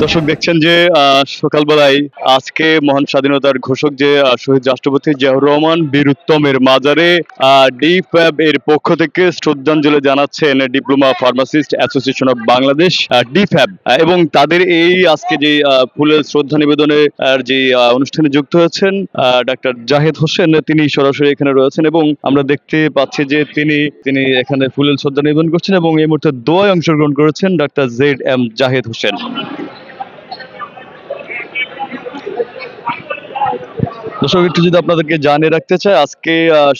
দর্শক দেখছেন যে সকালবেলায় আজকে মহান স্বাধীনতার ঘোষক যে শহীদ রাষ্ট্রপতি জিয়াউর রহমান বীর উত্তমের মাজারে ডিফ্যাব এর পক্ষ থেকে শ্রদ্ধাঞ্জলি জানাচ্ছেন diploma pharmacist association of Bangladesh ডিফ্যাব এবং তাদের এই আজকে যে ফুলের শ্রদ্ধা নিবেদনে যে অনুষ্ঠানে যুক্ত হয়েছেন ডাক্তার জাহেদ হোসেন, তিনি সরাসরি এখানে রয়েছেন এবং আমরা দেখতে পাচ্ছি যে তিনি এখানে ফুলের শ্রদ্ধা নিবেদন করছেন এবং এই মুহূর্তে দোয়ায় অংশগ্রহণ করেছেন ডাক্তার ZM জাহেদ হোসেন। দর্শক একটু যদি আপনাদেরকে জানিয়ে রাখতে চাই, আজকে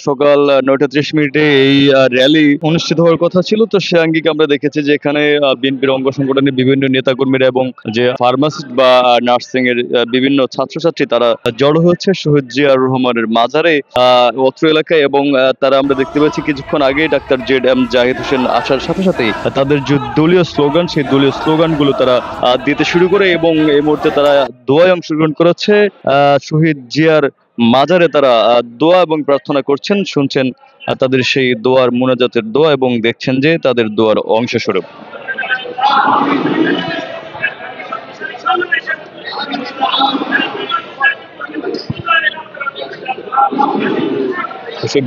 সকাল 9:30 এই র্যালি অনুষ্ঠিত হওয়ার কথা ছিল। তো সে আঙ্গিকে আমরা দেখেছি যে এখানে বিএনপির অঙ্গ সংগঠনের বিভিন্ন নেতাকর্মীরা এবং যে ফার্মাসিস্ট বা নার্সিং এর বিভিন্ন ছাত্রছাত্রী তারা জড়ো হয়েছে শহীদ জিয়াউর রহমানের মাজারে অত্র এলাকায় এবং তারা আমরা দেখতে পাচ্ছি কিছুক্ষণ আগে ডাক্তার ZM জাহিদ হোসেন আসার সাথে সাথেই তাদের যে দলীয় স্লোগান, সেই দলীয় স্লোগানগুলো তারা দিতে শুরু করে এবং এই মুহূর্তে তারা দোয়ায় অংশগ্রহণ করেছে। শহীদ জিয়ার মাজারে তারা দোয়া এবং প্রার্থনা করছেন, শুনছেন তাদের সেই দোয়ার মুনাজাতের দোয়া এবং দেখছেন যে তাদের দোয়ার অংশস্বরূপ।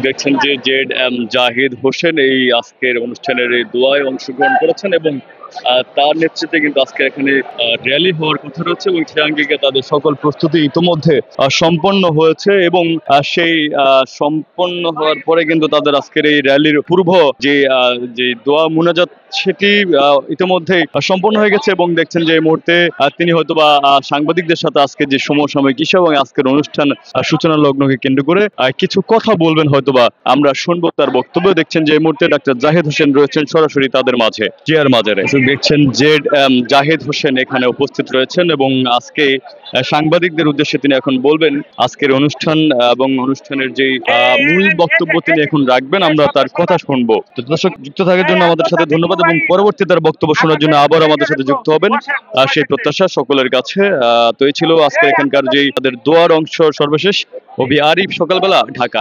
দেখছেন যে ZM জাহিদ হোসেন এই আজকের অনুষ্ঠানের এই দোয়ায় অংশগ্রহণ করেছেন এবং তার নেতৃত্বে কিন্তু আজকে এখানে র্যালি হওয়ার কথা রয়েছে এবং সে আঙ্গিকে তাদের সকল প্রস্তুতি ইতোমধ্যে সম্পন্ন হয়েছে এবং সেই সম্পন্ন হওয়ার পরে কিন্তু তাদের আজকের এই র্যালির পূর্ব যে দোয়া মুনাজাত সেটি ইতিমধ্যেই সম্পন্ন হয়ে গেছে এবং দেখছেন যে এই মুহূর্তে তিনি হয়তোবা সাংবাদিকদের সাথে আজকে যে সমসাময়িক ইস্যু এবং আজকের অনুষ্ঠান সূচনা লগ্নকে কেন্দ্র করে কিছু কথা বলবেন, হয়তোবা আমরা শুনবো তার বক্তব্য। দেখছেন যে এই মুহূর্তে ডাক্তার জাহিদ হোসেন রয়েছেন সরাসরি তাদের মাঝে জিয়ার মাজারে। দেখছেন ZM জাহিদ হোসেন এখানে উপস্থিত রয়েছেন এবং আজকে সাংবাদিকদের উদ্দেশ্যে তিনি এখন বলবেন আজকের অনুষ্ঠান এবং অনুষ্ঠানের যে মূল বক্তব্য তিনি এখন রাখবেন, আমরা তার কথা শুনবো। তো দর্শক যুক্ত থাকার জন্য আমাদের সাথে ধন্যবাদ এবং পরবর্তী তার বক্তব্য শোনার জন্য আবার আমাদের সাথে যুক্ত হবেন সেই প্রত্যাশা সকলের কাছে। তো এই ছিল আজকে এখানকার যে তাদের দোয়ার অংশ সর্বশেষ। অভি আরিফ, সকালবেলা, ঢাকা।